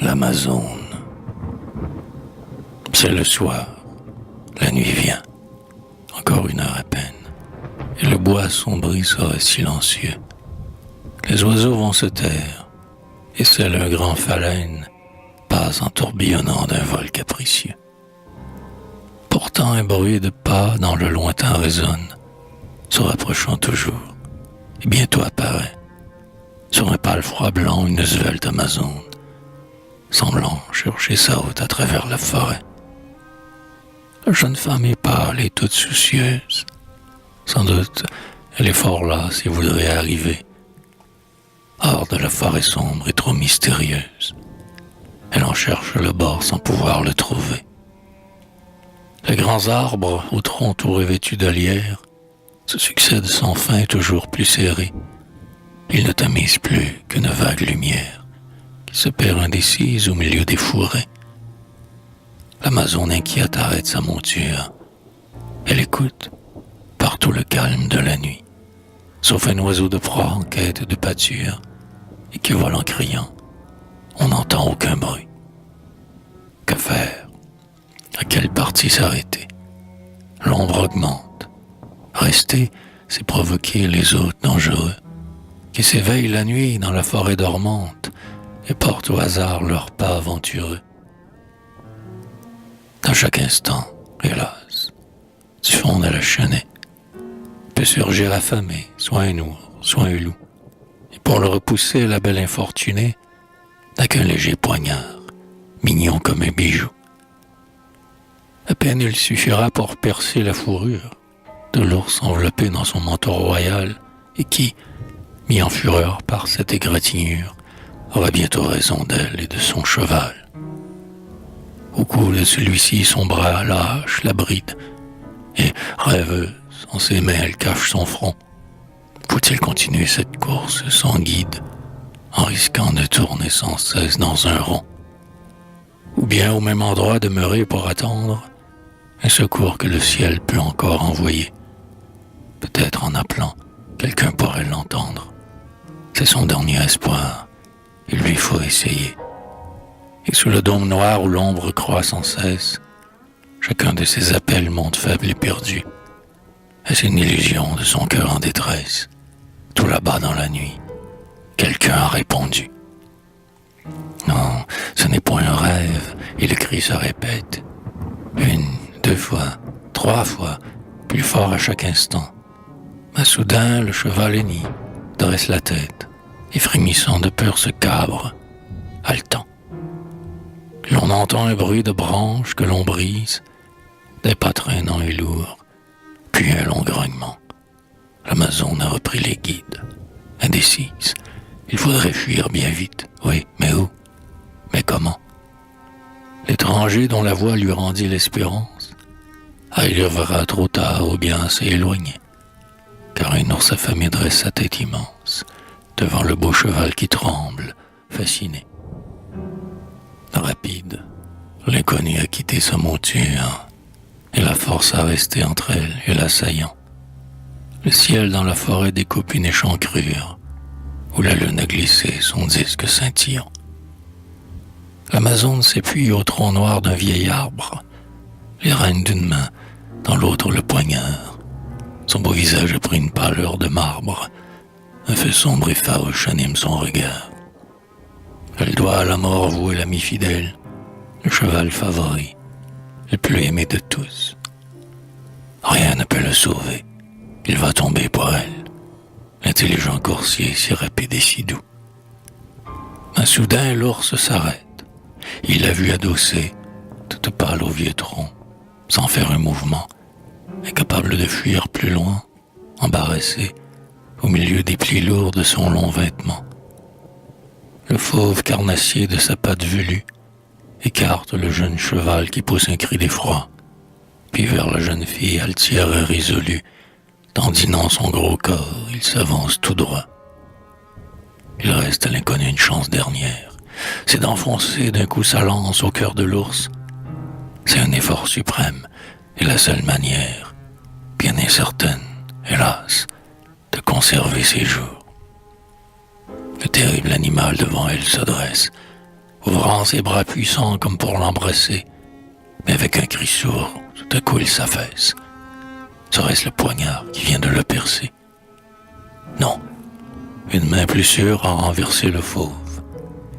L'Amazone. C'est le soir, la nuit vient, encore 1 heure à peine, et le bois assombri serait silencieux. Les oiseaux vont se taire, et seul un grand phalène passe en tourbillonnant d'un vol capricieux. Pourtant un bruit de pas dans le lointain résonne, se rapprochant toujours, et bientôt apparaît, sur un pâle froid blanc, une svelte Amazone, semblant chercher sa route à travers la forêt. La jeune femme est pâle et toute soucieuse. Sans doute, elle est fort lasse et voudrait arriver hors de la forêt sombre et trop mystérieuse. Elle en cherche le bord sans pouvoir le trouver. Les grands arbres, aux troncs tout revêtus de lierre, se succèdent sans fin et toujours plus serrés. Ils ne tamisent plus qu'une vague lumière qui se perd indécise au milieu des fourrés. L'Amazone inquiète arrête sa monture. Elle écoute, partout le calme de la nuit, sauf un oiseau de proie en quête de pâture, et qui vole en criant. On n'entend aucun bruit. Que faire? À quelle partie s'arrêter? L'ombre augmente. Rester, c'est provoquer les hôtes dangereux, qui s'éveillent la nuit dans la forêt dormante et portent au hasard leurs pas aventureux. À chaque instant, hélas, du fond de la chenée, peut surgir affamé, soit un ours, soit un loup. Et pour le repousser, la belle infortunée n'a qu'un léger poignard, mignon comme un bijou. À peine il suffira pour percer la fourrure de l'ours enveloppé dans son manteau royal et qui, mis en fureur par cette égratignure, aura bientôt raison d'elle et de son cheval. Au cou de celui-ci, son bras lâche la bride, et rêveuse, en ses mains, elle cache son front. Faut-il continuer cette course sans guide, en risquant de tourner sans cesse dans un rond? Ou bien au même endroit demeurer pour attendre un secours que le ciel peut encore envoyer? Peut-être en appelant, quelqu'un pourrait l'entendre. C'est son dernier espoir, il lui faut essayer. Et sous le dôme noir où l'ombre croît sans cesse, chacun de ses appels monte faible et perdu. Est-ce une illusion de son cœur en détresse? Tout là-bas dans la nuit, quelqu'un a répondu. Non, ce n'est point un rêve, et le cri se répète. 1, 2 fois, 3 fois, plus fort à chaque instant. Mais soudain, le cheval hennit, dresse la tête, et frémissant de peur se cabre, haletant. L'on entend un bruit de branches que l'on brise, des pas traînants et lourds, puis un long grognement. L'Amazone a repris les guides, indécise. Il faudrait fuir bien vite, oui, mais où? Mais comment? L'étranger dont la voix lui rendit l'espérance arrivera trop tard ou bien assez éloigné, car un ours affamé dresse sa tête immense devant le beau cheval qui tremble, fasciné. Rapide, l'inconnu a quitté sa monture et la force a resté entre elle et l'assaillant. Le ciel dans la forêt découpe une échancrure où la lune a glissé son disque scintillant. L'Amazone s'appuie au tronc noir d'un vieil arbre, les rênes d'une main, dans l'autre le poignard. Son beau visage a pris une pâleur de marbre, un feu sombre et farouche anime son regard. Elle doit à la mort vouer l'ami fidèle, le cheval favori, le plus aimé de tous. Rien ne peut le sauver, il va tomber pour elle, l'intelligent coursier si rapide et si doux. Mais soudain, l'ours s'arrête. Il l'a vue adossée, toute pâle au vieux tronc, sans faire un mouvement, incapable de fuir plus loin, embarrassée, au milieu des plis lourds de son long vêtement. Le fauve carnassier de sa patte velue écarte le jeune cheval qui pousse un cri d'effroi, puis vers la jeune fille altière et résolue, tendinant son gros corps, il s'avance tout droit. Il reste à l'inconnu une chance dernière, c'est d'enfoncer d'un coup sa lance au cœur de l'ours. C'est un effort suprême et la seule manière, bien incertaine, hélas, de conserver ses jours. Le terrible animal devant elle se dresse, ouvrant ses bras puissants comme pour l'embrasser, mais avec un cri sourd, tout à coup il s'affaisse. Serait-ce le poignard qui vient de le percer? Non, une main plus sûre a renversé le fauve,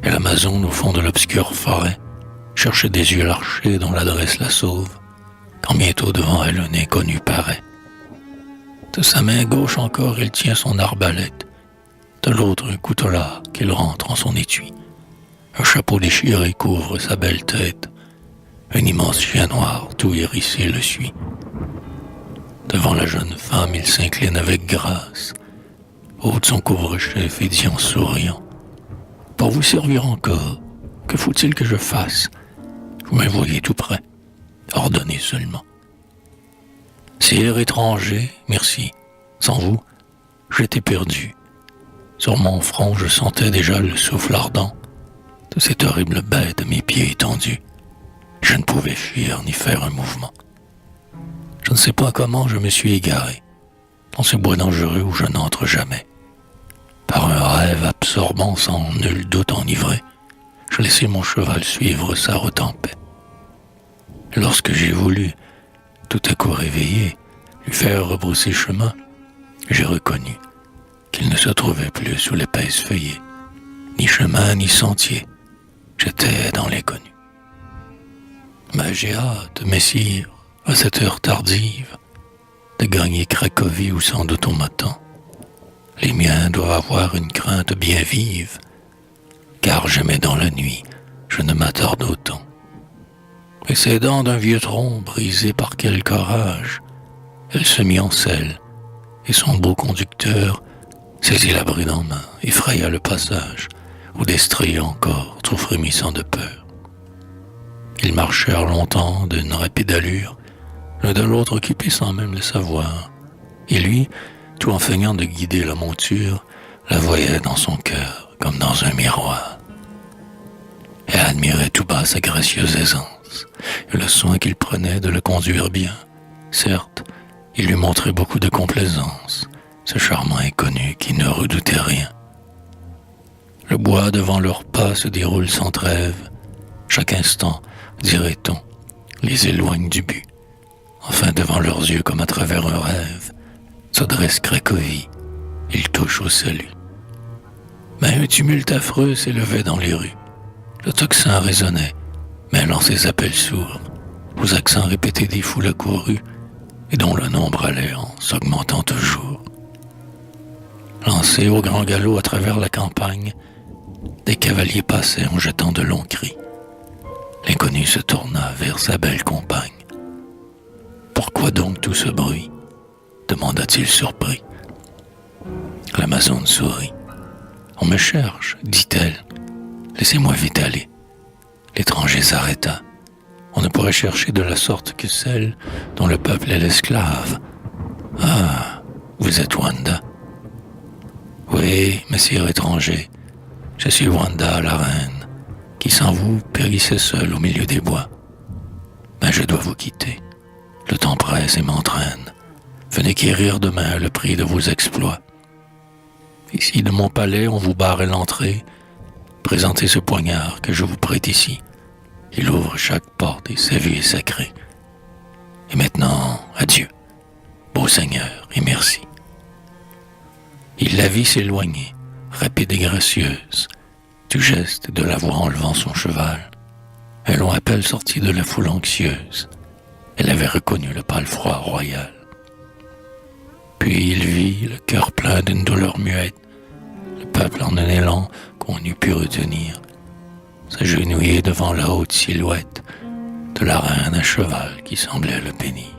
et l'Amazone au fond de l'obscure forêt cherche des yeux larchés dont l'adresse la sauve, quand bientôt devant elle un inconnu paraît. De sa main gauche encore il tient son arbalète, de l'autre un couteau là qu'il rentre en son étui. Un chapeau déchiré couvre sa belle tête, un immense chien noir tout hérissé le suit. Devant la jeune femme il s'incline avec grâce, ôte son couvre-chef et dit en souriant: pour vous servir encore, que faut-il que je fasse? Vous me voyez tout près, ordonnez seulement. Sire étranger, merci. Sans vous, j'étais perdu. Sur mon front, je sentais déjà le souffle ardent de cette horrible bête à mes pieds étendus. Je ne pouvais fuir ni faire un mouvement. Je ne sais pas comment je me suis égaré dans ce bois dangereux où je n'entre jamais. Par un rêve absorbant sans nul doute enivré, je laissai mon cheval suivre sa route en paix. Lorsque j'ai voulu, tout à coup réveillé, lui faire rebrousser chemin, j'ai reconnu qu'il ne se trouvait plus sous l'épaisse feuillée, ni chemin ni sentier, j'étais dans l'inconnu. Mais j'ai hâte, messire, à cette heure tardive, de gagner Cracovie où sans doute on m'attend. Les miens doivent avoir une crainte bien vive, car jamais dans la nuit je ne m'attarde autant. Et ses dents d'un vieux tronc brisé par quelque orage, elle se mit en selle, et son beau conducteur saisit la bride en main, effraya le passage, où destrayé encore, trop frémissant de peur. Ils marchèrent longtemps d'une rapide allure, l'un de l'autre occupé sans même le savoir, et lui, tout en feignant de guider la monture, la voyait dans son cœur comme dans un miroir. Elle admirait tout bas sa gracieuse aisance, et le soin qu'il prenait de le conduire bien. Certes, il lui montrait beaucoup de complaisance, ce charmant inconnu qui ne redoutait rien. Le bois devant leurs pas se déroule sans trêve. Chaque instant, dirait-on, les éloigne du but. Enfin, devant leurs yeux, comme à travers un rêve, se dresse Cracovie. Ils touchent au salut. Mais un tumulte affreux s'élevait dans les rues. Le tocsin résonnait, mêlant ses appels sourds aux accents répétés des foules accourues et dont le nombre allait en s'augmentant toujours. Lancés au grand galop à travers la campagne, des cavaliers passaient en jetant de longs cris. L'inconnu se tourna vers sa belle compagne. « Pourquoi donc tout ce bruit ?» demanda-t-il surpris. L'Amazone sourit. « On me cherche, dit-elle. Laissez-moi vite aller. » L'étranger s'arrêta. On ne pourrait chercher de la sorte que celle dont le peuple est l'esclave. « Ah, vous êtes Wanda. »« Oui, messire étranger, je suis Wanda, la reine, qui sans vous périssait seule au milieu des bois. Mais je dois vous quitter. Le temps presse et m'entraîne. Venez quérir demain le prix de vos exploits. Ici, de mon palais, on vous barre l'entrée. Présentez ce poignard que je vous prête ici. Il ouvre chaque porte et sa vue est sacrée. Et maintenant, adieu, beau Seigneur, et merci. » Il la vit s'éloigner, rapide et gracieuse, du geste et de la voix enlevant son cheval. Un long appel sortit de la foule anxieuse. Elle avait reconnu le pâle froid royal. Puis il vit, le cœur plein d'une douleur muette, le peuple en un élan qu'on eût pu retenir, s'agenouiller devant la haute silhouette de la reine à cheval qui semblait le bénir.